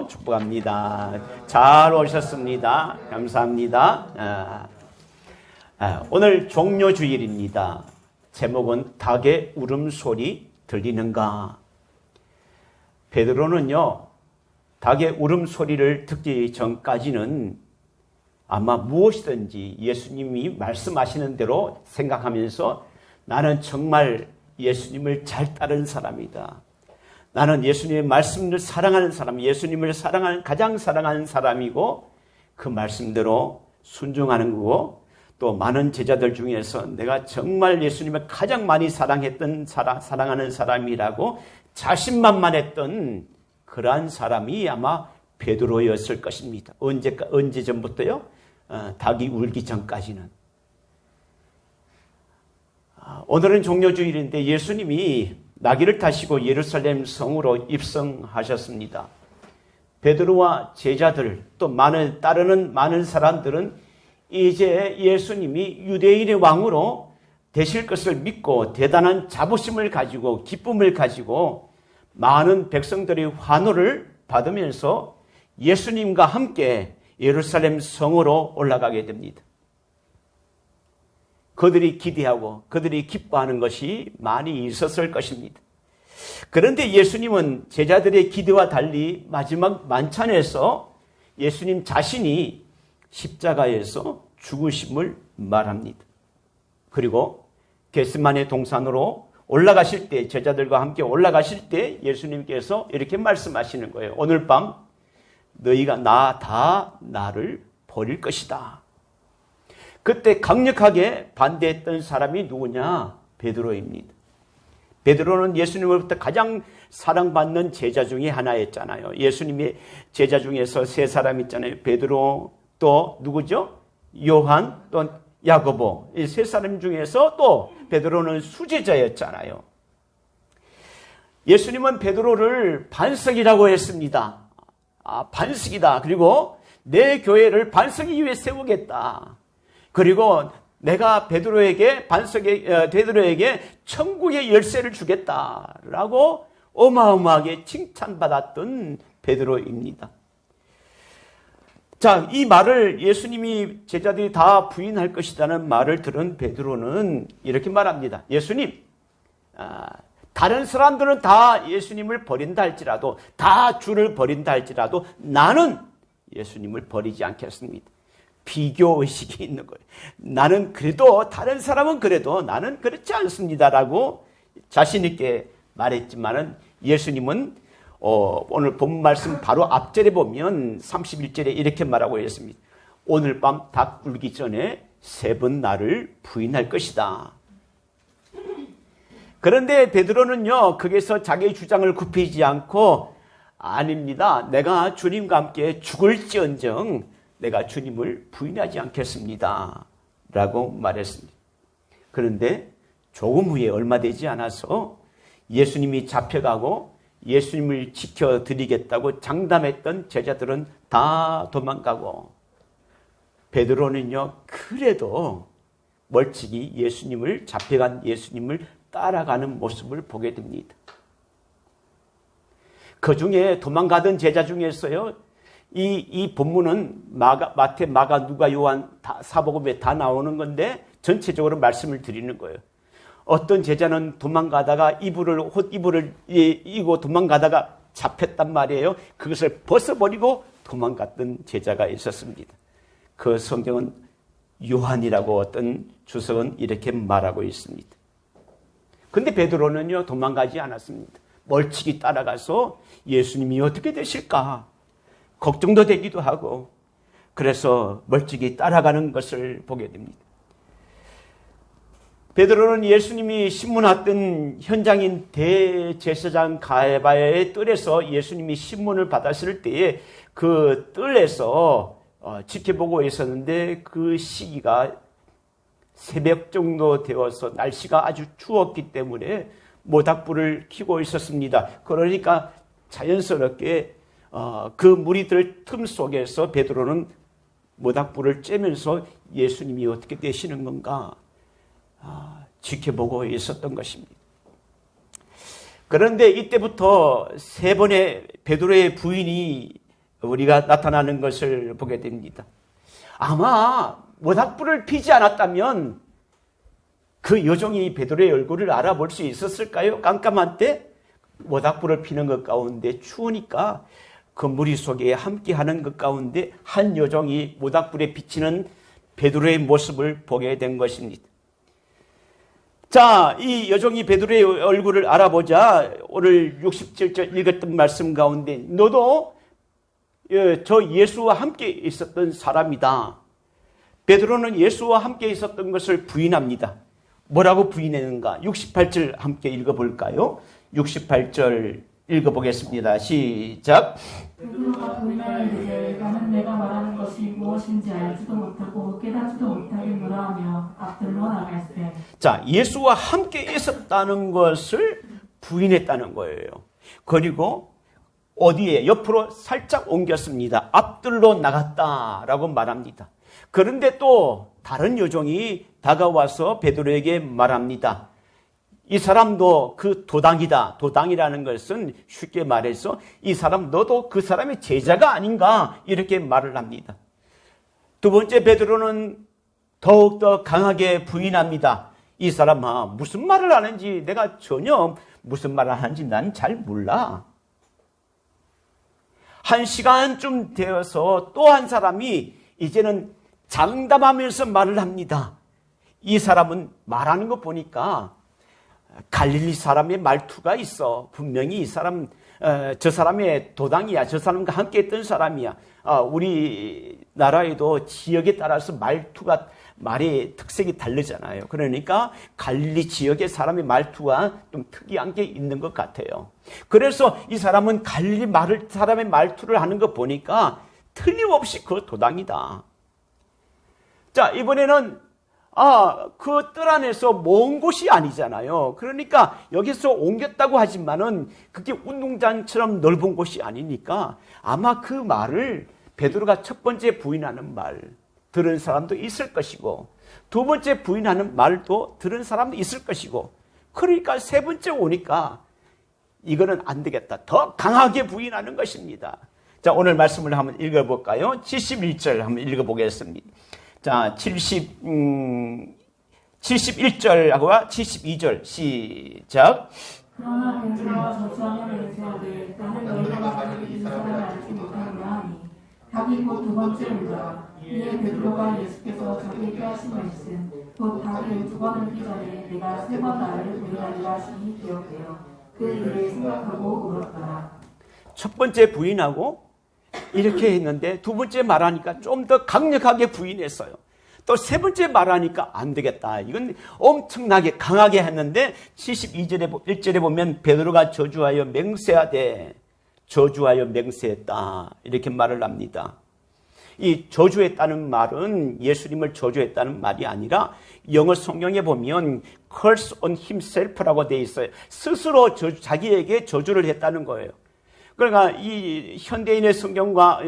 주님으로 축복합니다. 잘 오셨습니다. 감사합니다. 오늘 종료주일입니다. 제목은 닭의 울음소리 들리는가? 베드로는요, 닭의 울음소리를 듣기 전까지는 아마 무엇이든지 예수님이 말씀하시는 대로 생각하면서 나는 정말 예수님을 잘 따르는 사람이다. 나는 예수님의 말씀을 사랑하는 사람, 예수님을 가장 사랑하는 사람이고 그 말씀대로 순종하는 거고 또 많은 제자들 중에서 내가 정말 예수님을 가장 많이 사랑하는 사람이라고 자신만만했던 그러한 사람이 아마 베드로였을 것입니다. 언제 전부터요? 닭이 울기 전까지는. 오늘은 종료주일인데 예수님이 나귀를 타시고 예루살렘 성으로 입성하셨습니다. 베드로와 제자들 또 따르는 많은 사람들은 이제 예수님이 유대인의 왕으로 되실 것을 믿고 대단한 자부심을 가지고 기쁨을 가지고 많은 백성들의 환호를 받으면서 예수님과 함께 예루살렘 성으로 올라가게 됩니다. 그들이 기대하고 그들이 기뻐하는 것이 많이 있었을 것입니다. 그런데 예수님은 제자들의 기대와 달리 마지막 만찬에서 예수님 자신이 십자가에서 죽으심을 말합니다. 그리고 겟세마네 동산으로 올라가실 때, 제자들과 함께 올라가실 때 예수님께서 이렇게 말씀하시는 거예요. 오늘 밤 너희가 나를 버릴 것이다. 그때 강력하게 반대했던 사람이 누구냐? 베드로입니다. 베드로는 예수님으로부터 가장 사랑받는 제자 중에 하나였잖아요. 예수님의 제자 중에서 세 사람 있잖아요. 베드로, 또 누구죠? 요한, 또 야고보. 이 세 사람 중에서 또 베드로는 수제자였잖아요. 예수님은 베드로를 반석이라고 했습니다. 반석이다. 그리고 내 교회를 반석이 위에 세우겠다. 그리고 내가 베드로에게 천국의 열쇠를 주겠다라고 어마어마하게 칭찬받았던 베드로입니다. 자, 이 말을 예수님이 제자들이 다 부인할 것이라는 말을 들은 베드로는 이렇게 말합니다. 예수님, 다른 사람들은 다 예수님을 버린다 할지라도, 다 주를 버린다 할지라도 나는 예수님을 버리지 않겠습니다. 비교의식이 있는 거예요. 나는 그래도, 다른 사람은 그래도 나는 그렇지 않습니다라고 자신있게 말했지만은 예수님은 오늘 본 말씀 바로 앞절에 보면 31절에 이렇게 말하고 있습니다. 오늘 밤 닭 울기 전에 3번 나를 부인할 것이다. 그런데 베드로는요, 거기서 자기의 주장을 굽히지 않고 아닙니다. 내가 주님과 함께 죽을지언정 내가 주님을 부인하지 않겠습니다. 라고 말했습니다. 그런데 조금 후에 얼마 되지 않아서 예수님이 잡혀가고 예수님을 지켜드리겠다고 장담했던 제자들은 다 도망가고 베드로는요, 그래도 멀찍이 예수님을, 잡혀간 예수님을 따라가는 모습을 보게 됩니다. 그 중에 도망가던 제자 중에서요, 이 본문은 마태, 마가, 누가, 요한 사복음에 다 나오는 건데 전체적으로 말씀을 드리는 거예요. 어떤 제자는 도망가다가 옷 이불을 이고 도망가다가 잡혔단 말이에요. 그것을 벗어버리고 도망갔던 제자가 있었습니다. 그 성경은 요한이라고 어떤 주석은 이렇게 말하고 있습니다. 근데 베드로는요, 도망가지 않았습니다. 멀찍이 따라가서 예수님이 어떻게 되실까? 걱정도 되기도 하고, 그래서 멀찍이 따라가는 것을 보게 됩니다. 베드로는 예수님이 신문했던 현장인 대제사장 가야바의 뜰에서 예수님이 신문을 받았을 때에 그 뜰에서 지켜보고 있었는데 그 시기가 새벽 정도 되어서 날씨가 아주 추웠기 때문에 모닥불을 켜고 있었습니다. 그러니까 자연스럽게 그 무리들 틈 속에서 베드로는 모닥불을 쬐면서 예수님이 어떻게 되시는 건가 지켜보고 있었던 것입니다. 그런데 이때부터 3번의 베드로의 부인이 우리가 나타나는 것을 보게 됩니다. 아마 모닥불을 피지 않았다면 그 여종이 베드로의 얼굴을 알아볼 수 있었을까요? 깜깜한 때 모닥불을 피는 것 가운데 추우니까 그 무리 속에 함께하는 것 가운데 한 여종이 모닥불에 비치는 베드로의 모습을 보게 된 것입니다. 자, 이 여종이 베드로의 얼굴을 알아보자 오늘 67절 읽었던 말씀 가운데 너도 저 예수와 함께 있었던 사람이다. 베드로는 예수와 함께 있었던 것을 부인합니다. 뭐라고 부인했는가? 68절 함께 읽어볼까요? 68절 읽어보겠습니다. 시작. 베드로가 부인하여 이르되 나는 내가 말하는 것이 무엇인지 알지도 못하고 깨닫지도 못하겠노라 하며 앞들로 나갈세. 자, 예수와 함께 있었다는 것을 부인했다는 거예요. 그리고 어디에? 옆으로 살짝 옮겼습니다. 앞들로 나갔다라고 말합니다. 그런데 또 다른 여종이 다가와서 베드로에게 말합니다. 이 사람도 그 도당이다. 도당이라는 것은 쉽게 말해서 이 사람 너도 그 사람의 제자가 아닌가 이렇게 말을 합니다. 두 번째 베드로는 더욱더 강하게 부인합니다. 이 사람아 무슨 말을 하는지 내가 전혀 무슨 말을 하는지 난 잘 몰라. 한 시간쯤 되어서 또 한 사람이 이제는 장담하면서 말을 합니다. 이 사람은 말하는 거 보니까 갈릴리 사람의 말투가 있어. 분명히 이 사람, 저 사람의 도당이야. 저 사람과 함께 했던 사람이야. 우리나라에도 지역에 따라서 말의 특색이 다르잖아요. 그러니까 갈릴리 지역의 사람의 말투가 좀 특이한 게 있는 것 같아요. 그래서 이 사람은 갈릴리 사람의 말투를 하는 거 보니까 틀림없이 그 도당이다. 자, 이번에는 그 뜰 안에서 먼 곳이 아니잖아요. 그러니까 여기서 옮겼다고 하지만은 그게 운동장처럼 넓은 곳이 아니니까 아마 그 말을 베드로가 첫 번째 부인하는 말 들은 사람도 있을 것이고 두 번째 부인하는 말도 들은 사람도 있을 것이고 그러니까 세 번째 오니까 이거는 안 되겠다. 더 강하게 부인하는 것입니다. 자, 오늘 말씀을 한번 읽어볼까요? 71절 한번 읽어보겠습니다. 자, 71절하고 72절 시작. 그러나 베드로가 저주하며 맹세하되 나는 너희가 말하는 이 사람을 알지 못하노라 하니 닭이 곧 두 번째 울더라. 이에 베드로가 예수께서 자기에게 하신 말씀 곧 닭이 두 번을 피 전에 내가 세 번 나를 부인하리라 하시니 기억되어 그 일을 생각하고 울었더라. 첫 번째 부인하고 이렇게 했는데 두 번째 말하니까 좀 더 강력하게 부인했어요. 또 세 번째 말하니까 안 되겠다. 이건 엄청나게 강하게 했는데 72절에 1절에 보면 베드로가 저주하여 맹세하되 저주하여 맹세했다. 이렇게 말을 합니다. 이 저주했다는 말은 예수님을 저주했다는 말이 아니라 영어 성경에 보면 curse on himself라고 되어 있어요. 스스로 자기에게 저주를 했다는 거예요. 그러니까 이 현대인의 성경과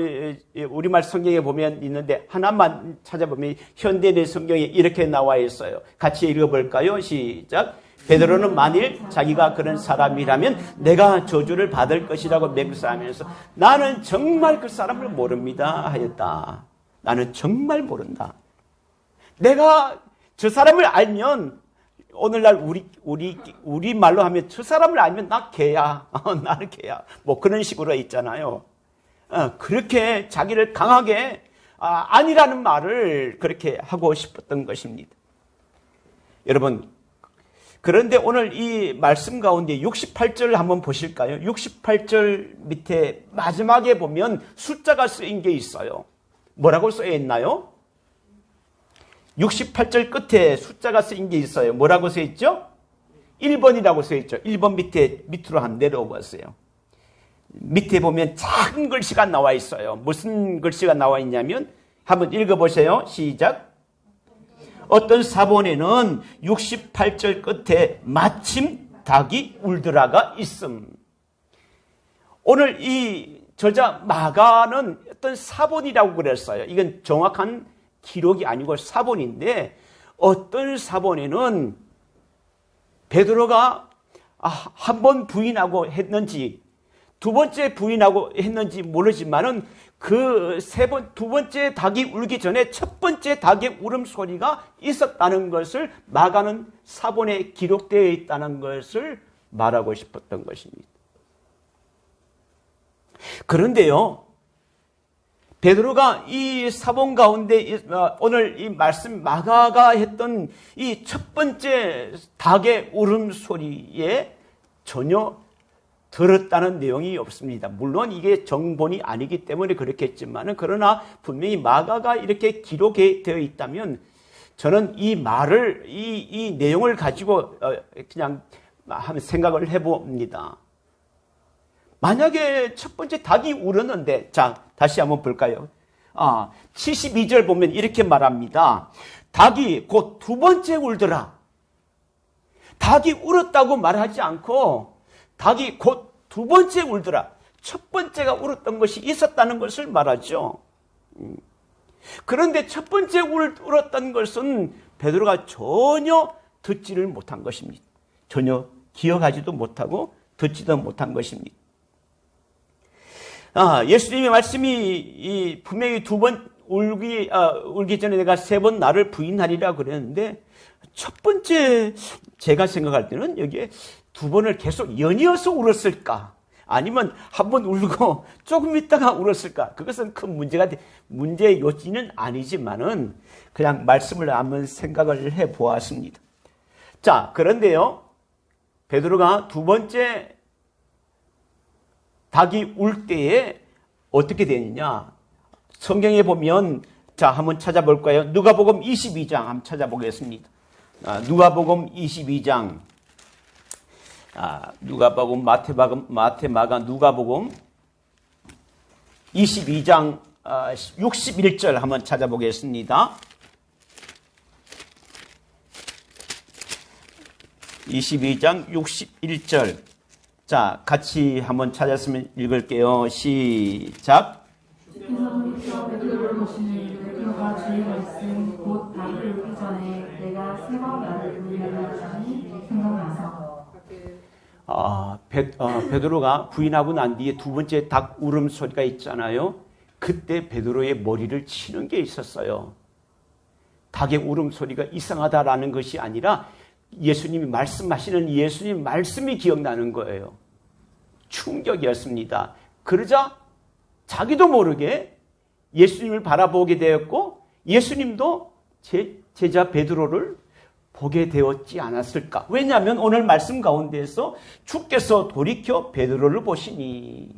우리말 성경에 보면 있는데 하나만 찾아보면 현대인의 성경에 이렇게 나와 있어요. 같이 읽어볼까요? 시작. 베드로는 만일 자기가 그런 사람이라면 내가 저주를 받을 것이라고 맹세하면서 나는 정말 그 사람을 모릅니다 하였다. 나는 정말 모른다. 내가 저 사람을 알면 오늘날 우리 말로 하면 저 사람을 알면 나 개야. 나는 개야. 뭐 그런 식으로 있잖아요. 그렇게 자기를 강하게 아니라는 말을 그렇게 하고 싶었던 것입니다. 여러분, 그런데 오늘 이 말씀 가운데 68절 한번 보실까요? 68절 밑에 마지막에 보면 숫자가 쓰인 게 있어요. 뭐라고 쓰여 있나요? 68절 끝에 숫자가 쓰인 게 있어요. 뭐라고 써 있죠? 1번이라고 써 있죠. 1번 밑으로 한번 내려오 봤어요. 밑에 보면 작은 글씨가 나와 있어요. 무슨 글씨가 나와 있냐면 한번 읽어보세요. 시작. 어떤 사본에는 68절 끝에 마침 닭이 울더라가 있음. 오늘 이 저자 마가는 어떤 사본이라고 그랬어요. 이건 정확한 기록이 아니고 사본인데 어떤 사본에는 베드로가 한 번 부인하고 했는지 두 번째 부인하고 했는지 모르지만은 그 두 번째 닭이 울기 전에 첫 번째 닭의 울음소리가 있었다는 것을 마가는 사본에 기록되어 있다는 것을 말하고 싶었던 것입니다. 그런데요, 베드로가 이 사본 가운데 오늘 이 말씀 마가가 했던 이 첫 번째 닭의 울음소리에 전혀 들었다는 내용이 없습니다. 물론 이게 정본이 아니기 때문에 그렇겠지만, 그러나 분명히 마가가 이렇게 기록되어 있다면 저는 이 말을, 이 내용을 가지고 그냥 한번 생각을 해봅니다. 만약에 첫 번째 닭이 울었는데, 자, 다시 한번 볼까요? 72절 보면 이렇게 말합니다. 닭이 곧 두 번째 울더라. 닭이 울었다고 말하지 않고 닭이 곧 두 번째 울더라. 첫 번째가 울었던 것이 있었다는 것을 말하죠. 그런데 첫 번째 울었던 것은 베드로가 전혀 듣지를 못한 것입니다. 전혀 기억하지도 못하고 듣지도 못한 것입니다. 예수님의 말씀이 분명히 두 번 울기 전에 내가 세 번 나를 부인하리라 그랬는데, 첫 번째 제가 생각할 때는 여기에 두 번을 계속 연이어서 울었을까? 아니면 한 번 울고 조금 있다가 울었을까? 그것은 큰 문제의 요지는 아니지만은 그냥 말씀을 한번 생각을 해 보았습니다. 자, 그런데요, 베드로가 두 번째 닭이 울 때에 어떻게 되느냐? 성경에 보면, 자, 한번 찾아볼까요? 누가복음 22장 한번 찾아보겠습니다. 누가복음 22장. 누가복음, 마태, 마가, 누가복음 22장 61절 한번 찾아보겠습니다. 22장 61절. 자, 같이 한번 찾았으면 읽을게요. 시작. 주께서 베드로를 보시니 베드로가 주의 말씀 곧 닭을 울기 전에 내가 세 번 나를 부인하리라 하시니 생각나서. 베드로가 부인하고 난 뒤에 두 번째 닭 울음소리가 있잖아요. 그때 베드로의 머리를 치는 게 있었어요. 닭의 울음소리가 이상하다라는 것이 아니라 예수님이 말씀하시는 예수님 말씀이 기억나는 거예요. 충격이었습니다. 그러자 자기도 모르게 예수님을 바라보게 되었고, 예수님도 제자 베드로를 보게 되었지 않았을까? 왜냐하면 오늘 말씀 가운데에서 주께서 돌이켜 베드로를 보시니,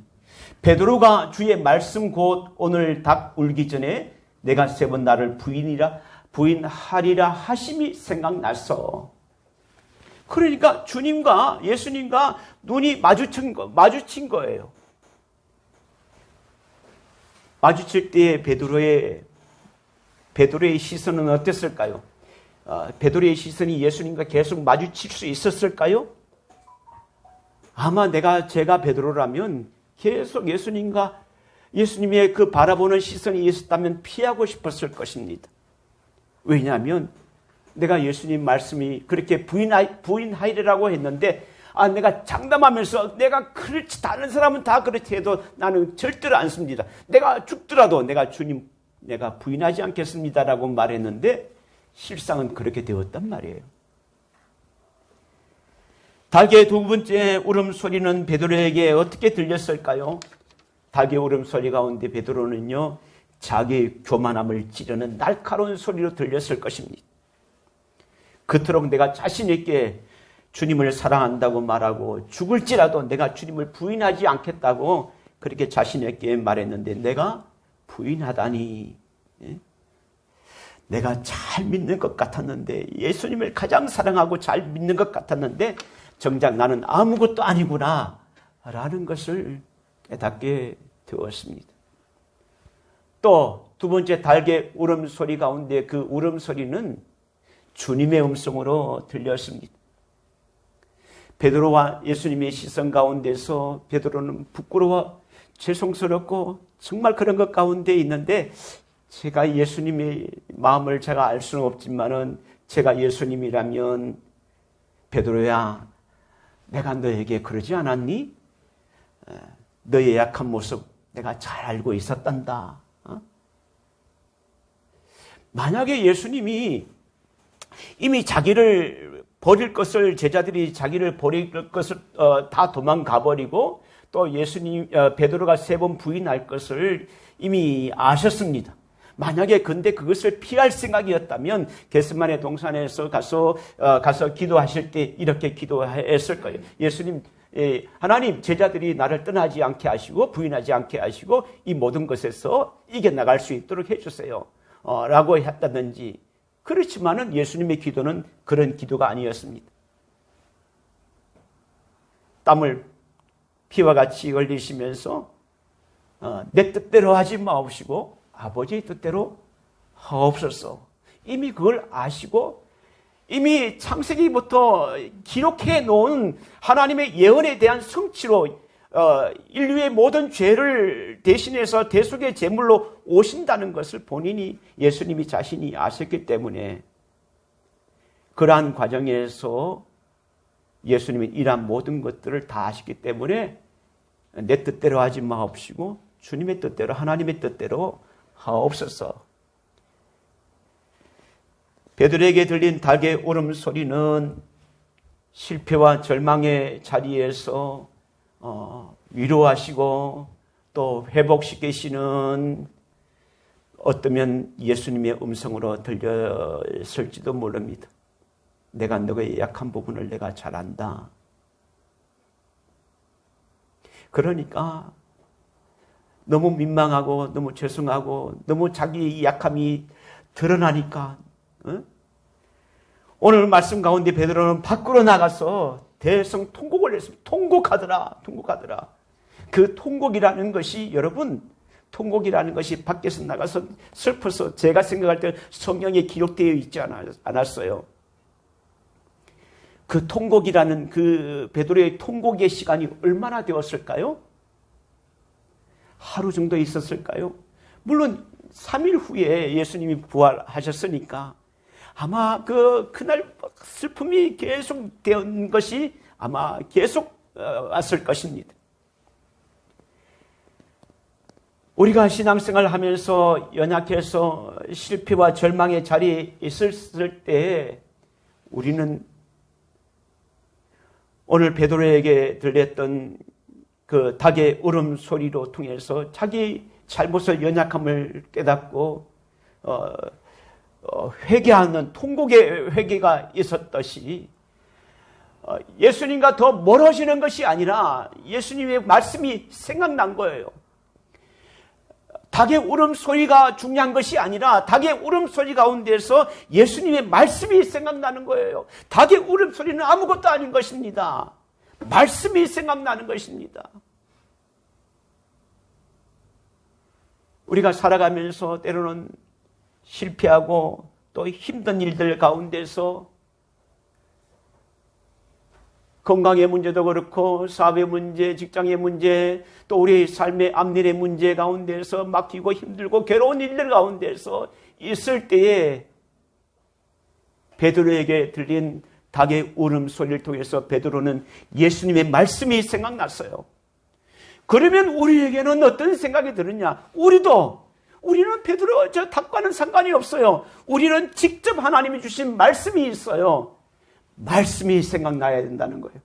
베드로가 주의 말씀 곧 오늘 닭 울기 전에 내가 세 번 나를 부인하리라 하심이 생각나서, 그러니까 주님과 예수님과 눈이 마주친 거예요. 마주칠 때의 베드로의 시선은 어땠을까요? 베드로의 시선이 예수님과 계속 마주칠 수 있었을까요? 아마 제가 베드로라면 계속 예수님의 그 바라보는 시선이 있었다면 피하고 싶었을 것입니다. 왜냐하면 내가 예수님 말씀이 그렇게 부인하리라고 했는데, 내가 장담하면서 내가 그렇지, 다른 사람은 다 그렇게 해도 나는 절대로 안 씁니다. 내가 죽더라도 주님 내가 부인하지 않겠습니다라고 말했는데 실상은 그렇게 되었단 말이에요. 닭의 두 번째 울음소리는 베드로에게 어떻게 들렸을까요? 닭의 울음소리 가운데 베드로는요, 자기의 교만함을 찌르는 날카로운 소리로 들렸을 것입니다. 그토록 내가 자신 있게 주님을 사랑한다고 말하고 죽을지라도 내가 주님을 부인하지 않겠다고 그렇게 자신 있게 말했는데, 내가 부인하다니, 내가 잘 믿는 것 같았는데, 예수님을 가장 사랑하고 잘 믿는 것 같았는데 정작 나는 아무것도 아니구나 라는 것을 깨닫게 되었습니다. 또 두 번째 닭의 울음소리 가운데 그 울음소리는 주님의 음성으로 들렸습니다. 베드로와 예수님의 시선 가운데서 베드로는 부끄러워 죄송스럽고 정말 그런 것 가운데 있는데, 제가 예수님의 마음을 제가 알 수는 없지만은 제가 예수님이라면, 베드로야, 내가 너에게 그러지 않았니? 너의 약한 모습 내가 잘 알고 있었단다. 만약에 예수님이 이미 자기를 버릴 것을, 제자들이 자기를 버릴 것을 다 도망가 버리고 또 예수님, 베드로가 3번 부인할 것을 이미 아셨습니다. 만약에 근데 그것을 피할 생각이었다면 겟세마네 동산에서 가서 기도하실 때 이렇게 기도했을 거예요. 예수님, 하나님, 제자들이 나를 떠나지 않게 하시고 부인하지 않게 하시고 이 모든 것에서 이겨나갈 수 있도록 해주세요. 라고 했다든지. 그렇지만은 예수님의 기도는 그런 기도가 아니었습니다. 땀을 피와 같이 흘리시면서 내 뜻대로 하지 마옵시고 아버지의 뜻대로 하옵소서. 이미 그걸 아시고 이미 창세기부터 기록해 놓은 하나님의 예언에 대한 성취로 인류의 모든 죄를 대신해서 대속의 제물로 오신다는 것을 본인이, 예수님이 자신이 아셨기 때문에 그러한 과정에서 예수님이 이러한 모든 것들을 다 아시기 때문에 내 뜻대로 하지 마옵시고 주님의 뜻대로, 하나님의 뜻대로 하옵소서. 베드로에게 들린 닭의 울음소리는 실패와 절망의 자리에서 위로하시고 또 회복시키시는, 어쩌면 예수님의 음성으로 들렸을지도 모릅니다. 내가 너의 약한 부분을 내가 잘 안다. 그러니까 너무 민망하고 너무 죄송하고 너무 자기 약함이 드러나니까 오늘 말씀 가운데 베드로는 밖으로 나가서 대성 통곡을 했습니다. 통곡하더라. 그 통곡이라는 것이, 여러분, 통곡이라는 것이 밖에서 나가서 슬퍼서, 제가 생각할 때 성경에 기록되어 있지 않았어요. 그 통곡이라는 그 베드로의 통곡의 시간이 얼마나 되었을까요? 하루 정도 있었을까요? 물론 3일 후에 예수님이 부활하셨으니까 아마 그날 슬픔이 계속 된 것이 아마 계속 왔을 것입니다. 우리가 신앙생활 하면서 연약해서 실패와 절망의 자리에 있었을 때 우리는 오늘 베드로에게 들렸던 그 닭의 울음소리로 통해서 자기 잘못을, 연약함을 깨닫고 회개하는 통곡의 회개가 있었듯이 예수님과 더 멀어지는 것이 아니라 예수님의 말씀이 생각난 거예요. 닭의 울음소리가 중요한 것이 아니라 닭의 울음소리 가운데서 예수님의 말씀이 생각나는 거예요. 닭의 울음소리는 아무것도 아닌 것입니다. 말씀이 생각나는 것입니다. 우리가 살아가면서 때로는 실패하고 또 힘든 일들 가운데서 건강의 문제도 그렇고 사업의 문제, 직장의 문제, 또 우리의 삶의 앞일의 문제 가운데서 막히고 힘들고 괴로운 일들 가운데서 있을 때에 베드로에게 들린 닭의 울음소리를 통해서 베드로는 예수님의 말씀이 생각났어요. 그러면 우리에게는 어떤 생각이 드느냐? 우리는 베드로 저 닭과는 상관이 없어요. 우리는 직접 하나님이 주신 말씀이 있어요. 말씀이 생각나야 된다는 거예요.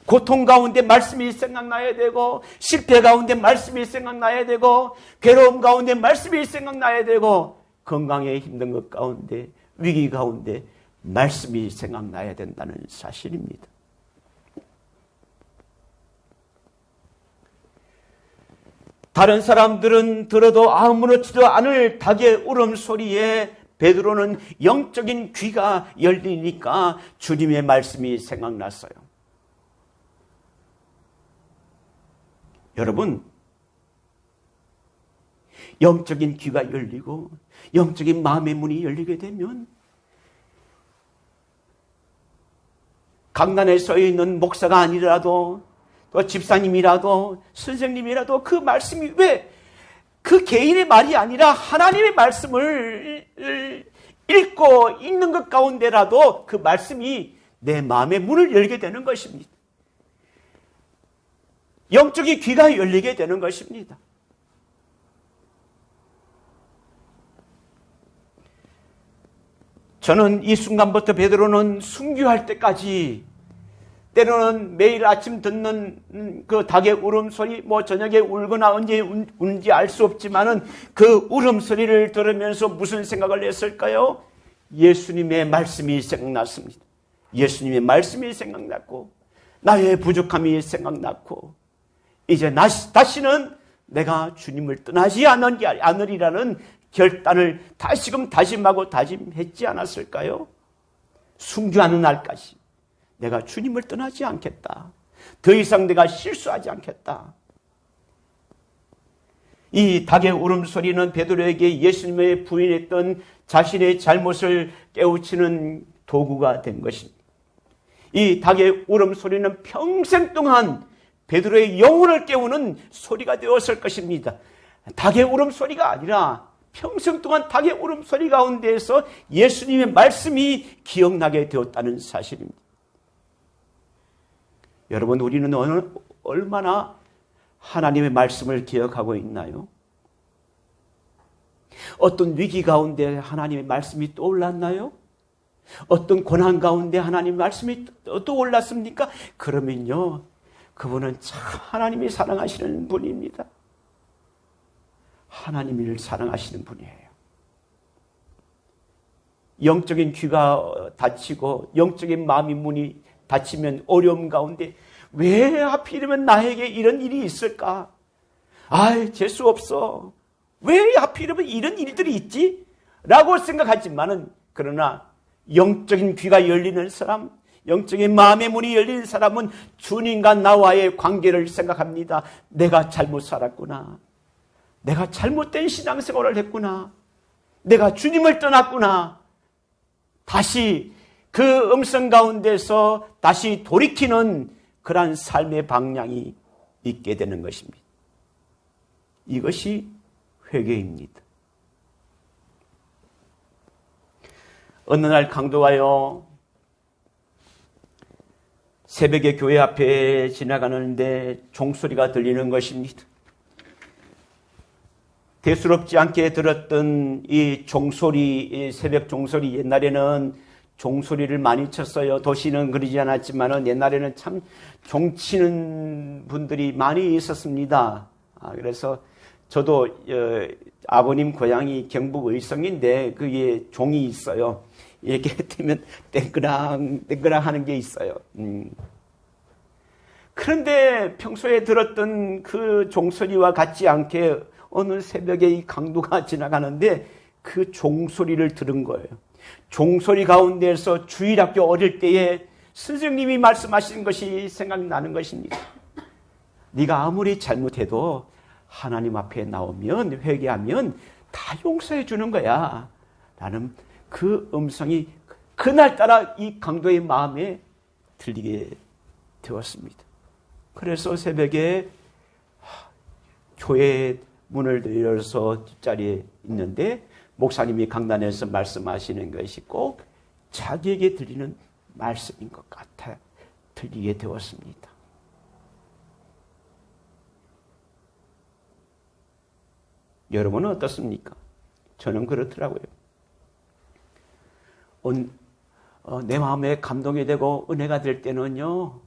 고통 가운데 말씀이 생각나야 되고, 실패 가운데 말씀이 생각나야 되고, 괴로움 가운데 말씀이 생각나야 되고, 건강에 힘든 것 가운데, 위기 가운데 말씀이 생각나야 된다는 사실입니다. 다른 사람들은 들어도 아무렇지도 않을 닭의 울음소리에 베드로는 영적인 귀가 열리니까 주님의 말씀이 생각났어요. 여러분, 영적인 귀가 열리고 영적인 마음의 문이 열리게 되면 강단에 서 있는 목사가 아니라도 또 집사님이라도 선생님이라도 그 말씀이 왜 그 개인의 말이 아니라 하나님의 말씀을 읽고 읽는 것 가운데라도 그 말씀이 내 마음의 문을 열게 되는 것입니다. 영적인 귀가 열리게 되는 것입니다. 저는 이 순간부터 베드로는 순교할 때까지 때로는 매일 아침 듣는 그 닭의 울음소리, 저녁에 울거나 언제 우는지 알 수 없지만은 그 울음소리를 들으면서 무슨 생각을 했을까요? 예수님의 말씀이 생각났습니다. 예수님의 말씀이 생각났고, 나의 부족함이 생각났고, 이제 다시는 내가 주님을 떠나지 않으리라는 결단을 다시금 다짐하고 다짐했지 않았을까요? 순교하는 날까지 내가 주님을 떠나지 않겠다. 더 이상 내가 실수하지 않겠다. 이 닭의 울음소리는 베드로에게 예수님의 부인했던 자신의 잘못을 깨우치는 도구가 된 것입니다. 이 닭의 울음소리는 평생 동안 베드로의 영혼을 깨우는 소리가 되었을 것입니다. 닭의 울음소리가 아니라 평생 동안 닭의 울음소리 가운데에서 예수님의 말씀이 기억나게 되었다는 사실입니다. 여러분, 우리는 얼마나 하나님의 말씀을 기억하고 있나요? 어떤 위기 가운데 하나님의 말씀이 떠올랐나요? 어떤 고난 가운데 하나님의 말씀이 떠올랐습니까? 그러면요, 그분은 참 하나님이 사랑하시는 분입니다. 하나님을 사랑하시는 분이에요. 영적인 귀가 닫히고 영적인 마음의 문이 닫히면 어려움 가운데 왜 하필이면 나에게 이런 일이 있을까? 재수 없어. 왜 하필이면 이런 일들이 있지? 라고 생각하지만은, 그러나 영적인 귀가 열리는 사람, 영적인 마음의 문이 열리는 사람은 주님과 나와의 관계를 생각합니다. 내가 잘못 살았구나. 내가 잘못된 신앙생활을 했구나. 내가 주님을 떠났구나. 다시 그 음성 가운데서 다시 돌이키는 그러한 삶의 방향이 있게 되는 것입니다. 이것이 회개입니다. 어느 날 강도가요, 새벽에 교회 앞에 지나가는데 종소리가 들리는 것입니다. 대수롭지 않게 들었던 이 종소리, 새벽 종소리, 옛날에는 종소리를 많이 쳤어요. 도시는 그러지 않았지만은 옛날에는 참 종치는 분들이 많이 있었습니다. 그래서 저도 아버님 고향이 경북 의성인데 그게 종이 있어요. 이렇게 되면 땡그랑 하는 게 있어요. 그런데 평소에 들었던 그 종소리와 같지 않게 어느 새벽에 이 강도가 지나가는데 그 종소리를 들은 거예요. 종소리 가운데서 주일학교 어릴 때에 선생님이 말씀하신 것이 생각나는 것입니다. 네가 아무리 잘못해도 하나님 앞에 나오면, 회개하면 다 용서해 주는 거야 라는 그 음성이 그날따라 이 강도의 마음에 들리게 되었습니다. 그래서 새벽에 교회 문을 열어서 뒷자리에 있는데 목사님이 강단에서 말씀하시는 것이 꼭 자기에게 들리는 말씀인 것 같아 들리게 되었습니다. 여러분은 어떻습니까? 저는 그렇더라고요. 내 마음에 감동이 되고 은혜가 될 때는요,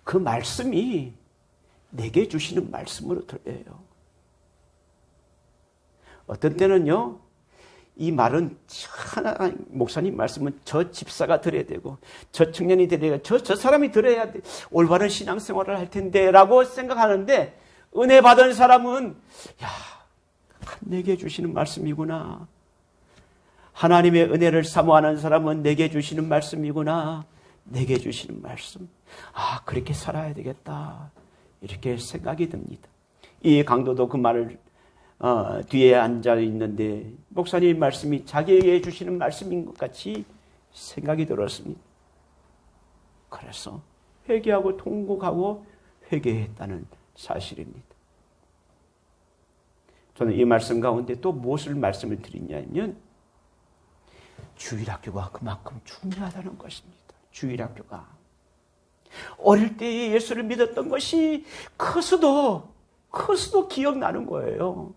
그 말씀이 내게 주시는 말씀으로 들려요. 어떤 때는요, 이 말은 목사님 말씀은 저 집사가 들어야 되고 저 청년이 들어야 되고 저 사람이 들어야 돼. 올바른 신앙생활을 할 텐데 라고 생각하는데, 은혜 받은 사람은 내게 주시는 말씀이구나. 하나님의 은혜를 사모하는 사람은 내게 주시는 말씀이구나. 내게 주시는 말씀. 그렇게 살아야 되겠다. 이렇게 생각이 듭니다. 이 강도도 그 말을 뒤에 앉아 있는데 목사님 말씀이 자기에게 주시는 말씀인 것 같이 생각이 들었습니다. 그래서 회개하고 통곡하고 회개했다는 사실입니다. 저는 이 말씀 가운데 또 무엇을 말씀을 드리냐면 주일학교가 그만큼 중요하다는 것입니다. 주일학교가 어릴 때 예수를 믿었던 것이 커서도 기억나는 거예요.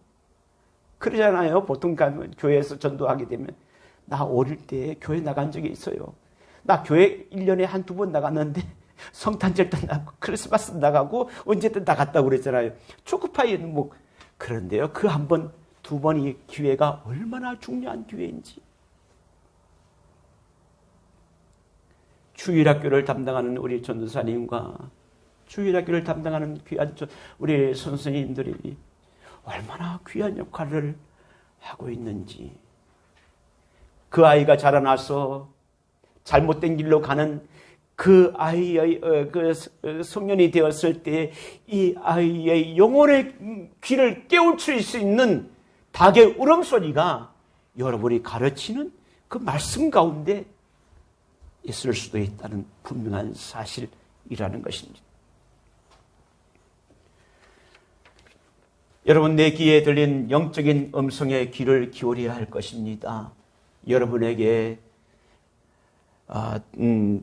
그러잖아요. 보통 교회에서 전도하게 되면 나 어릴 때 교회 나간 적이 있어요. 나 교회 1년에 한두 번 나갔는데 성탄절 때 나가고 크리스마스 나가고 언제든 나갔다고 그랬잖아요. 초코파이는 뭐 그런데요. 그 한 번, 두 번이 기회가 얼마나 중요한 기회인지. 주일학교를 담당하는 우리 전도사님과 주일학교를 담당하는 귀한 우리 선생님들이 얼마나 귀한 역할을 하고 있는지. 그 아이가 자라나서 잘못된 길로 가는 그 아이의 그 성년이 되었을 때 이 아이의 영혼의 귀를 깨우칠 수 있는 닭의 울음소리가 여러분이 가르치는 그 말씀 가운데 있을 수도 있다는 분명한 사실이라는 것입니다. 여러분, 내 귀에 들린 영적인 음성에 귀를 기울여야 할 것입니다. 여러분에게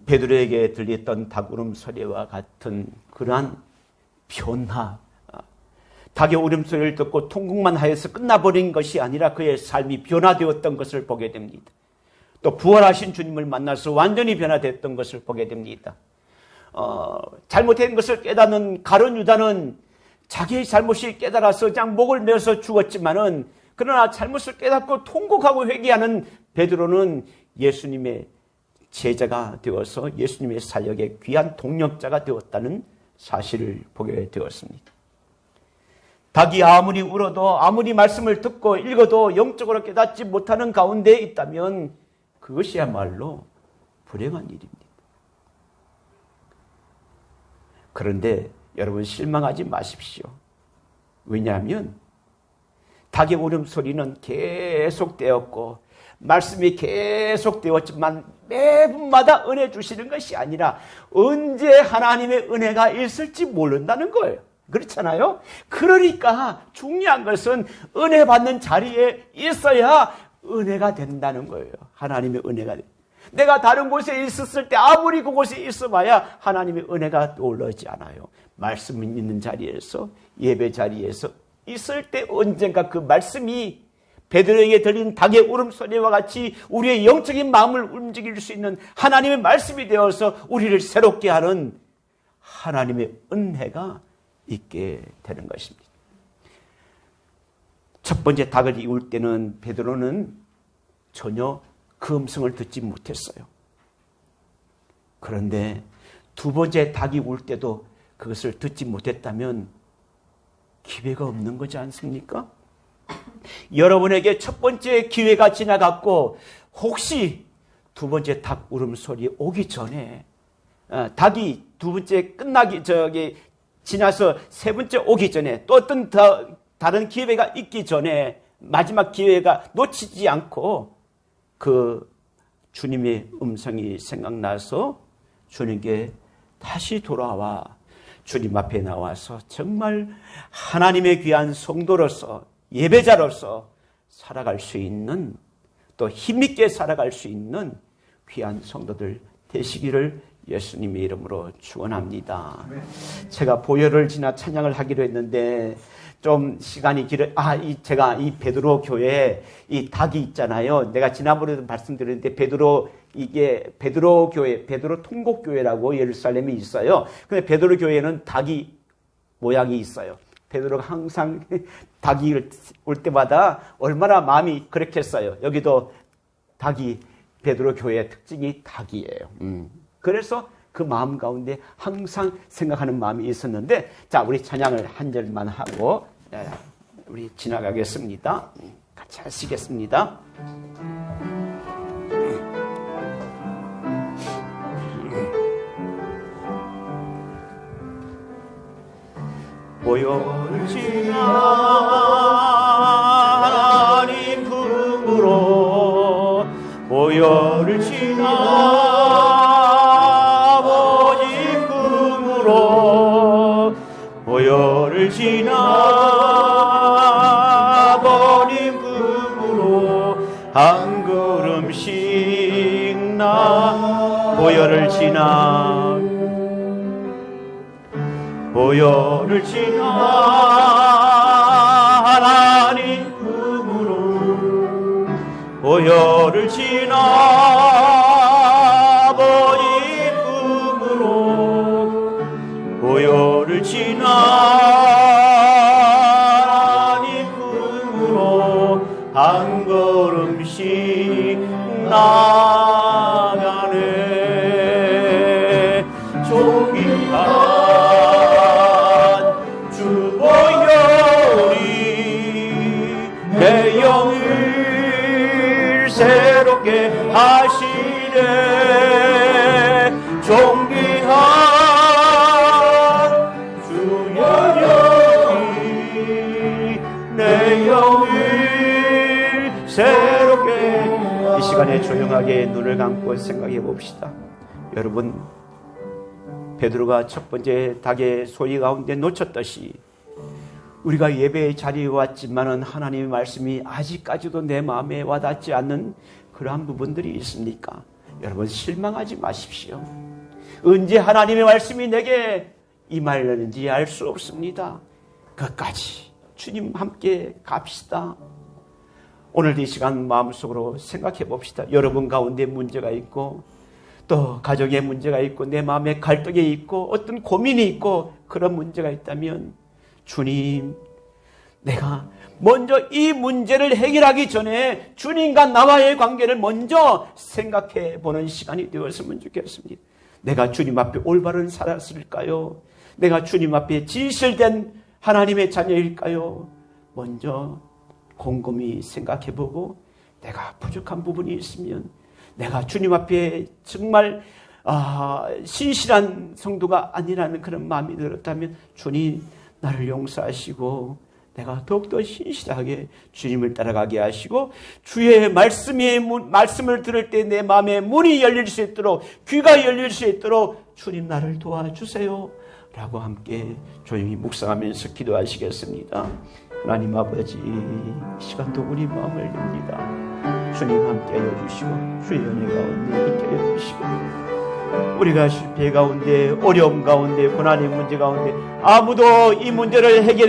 베드로에게 들렸던 닭 울음소리와 같은 그러한 변화, 닭의 울음소리를 듣고 통곡만 하여서 끝나버린 것이 아니라 그의 삶이 변화되었던 것을 보게 됩니다. 또 부활하신 주님을 만나서 완전히 변화됐던 것을 보게 됩니다. 잘못된 것을 깨닫는 가룟 유다는 자기의 잘못이 깨달아서 그냥 목을 메어서 죽었지만은, 그러나 잘못을 깨닫고 통곡하고 회개하는 베드로는 예수님의 제자가 되어서 예수님의 사역의 귀한 동력자가 되었다는 사실을 보게 되었습니다. 닭이 아무리 울어도 아무리 말씀을 듣고 읽어도 영적으로 깨닫지 못하는 가운데 있다면 그것이야말로 불행한 일입니다. 그런데 여러분, 실망하지 마십시오. 왜냐하면 닭의 울음소리는 계속되었고 말씀이 계속되었지만 매분마다 은혜 주시는 것이 아니라 언제 하나님의 은혜가 있을지 모른다는 거예요. 그렇잖아요? 그러니까 중요한 것은 은혜 받는 자리에 있어야 은혜가 된다는 거예요. 하나님의 은혜가. 내가 다른 곳에 있었을 때 아무리 그곳에 있어봐야 하나님의 은혜가 떠오르지 않아요. 말씀 있는 자리에서, 예배 자리에서 있을 때 언젠가 그 말씀이 베드로에게 들린 닭의 울음소리와 같이 우리의 영적인 마음을 움직일 수 있는 하나님의 말씀이 되어서 우리를 새롭게 하는 하나님의 은혜가 있게 되는 것입니다. 첫 번째 닭을 이울 때는 베드로는 전혀 그 음성을 듣지 못했어요. 그런데 두 번째 닭이 울 때도 그것을 듣지 못했다면 기회가 없는 거지 않습니까? 여러분에게 첫 번째 기회가 지나갔고 혹시 두 번째 닭 울음소리 오기 전에 닭이 두 번째 끝나기 지나서 세 번째 오기 전에 또 어떤 다른 기회가 있기 전에 마지막 기회가 놓치지 않고 그 주님의 음성이 생각나서 주님께 다시 돌아와 주님 앞에 나와서 정말 하나님의 귀한 성도로서 예배자로서 살아갈 수 있는, 또 힘있게 살아갈 수 있는 귀한 성도들 되시기를 예수님의 이름으로 축원합니다. 제가 보혈을 지나 찬양을 하기로 했는데 좀 시간이 제가 이 베드로 교회에 이 닭이 있잖아요. 내가 지난번에도 말씀드렸는데 베드로 교회, 베드로 통곡교회라고 예루살렘에 있어요. 근데 베드로 교회는 닭이 모양이 있어요. 베드로가 항상 닭이 올 때마다 얼마나 마음이 그렇겠어요. 여기도 닭이, 베드로 교회의 특징이 닭이에요. 그래서 그 마음 가운데 항상 생각하는 마음이 있었는데, 자, 우리 찬양을 한 절만 하고 우리 지나가겠습니다. 같이 하시겠습니다. 보혈을 지나 하나님 품으로, 보혈을 지나 아버지 품으로, 보혈을 지나 아버님 품으로 한 걸음씩 나 보혈을 지나 보혈을 지나 하나님 품으로 보혈을 지나 아버지 품으로 보혈을 지나 하나님 품으로 한 걸음씩 나가네. 존귀한 주 보혈이 내 영을 새롭게 하시네. 존귀한 주의 영이 내 영을 새롭게. 이 시간에 조용하게 눈을 감고 생각해 봅시다. 여러분, 베드로가 첫 번째 닭의 소리 가운데 놓쳤듯이 우리가 예배의 자리에 왔지만은 하나님의 말씀이 아직까지도 내 마음에 와닿지 않는 그러한 부분들이 있습니까? 여러분, 실망하지 마십시오. 언제 하나님의 말씀이 내게 임하려는지 알 수 없습니다. 끝까지 주님 함께 갑시다. 오늘 이 시간 마음속으로 생각해 봅시다. 여러분 가운데 문제가 있고 또 가정에 문제가 있고 내 마음에 갈등이 있고 어떤 고민이 있고 그런 문제가 있다면 주님, 내가 먼저 이 문제를 해결하기 전에 주님과 나와의 관계를 먼저 생각해 보는 시간이 되었으면 좋겠습니다. 내가 주님 앞에 올바른 살았을까요? 내가 주님 앞에 진실된 하나님의 자녀일까요? 먼저 곰곰이 생각해 보고 내가 부족한 부분이 있으면 내가 주님 앞에 정말 신실한 성도가 아니라는 그런 마음이 들었다면 주님, 나를 용서하시고 내가 더욱더 신실하게 주님을 따라가게 하시고 주의 말씀을 들을 때 내 마음에 문이 열릴 수 있도록, 귀가 열릴 수 있도록 주님 나를 도와주세요 라고 함께 조용히 묵상하면서 기도하시겠습니다. 하나님 아버지, 이 시간도 우리 마음을 엽니다. 주님 함께 해주시고 주의 은혜 가운데 있게 해주시고 우리가 실패 가운데, 어려움 가운데, 고난의 문제 가운데 아무도 이 문제를 해결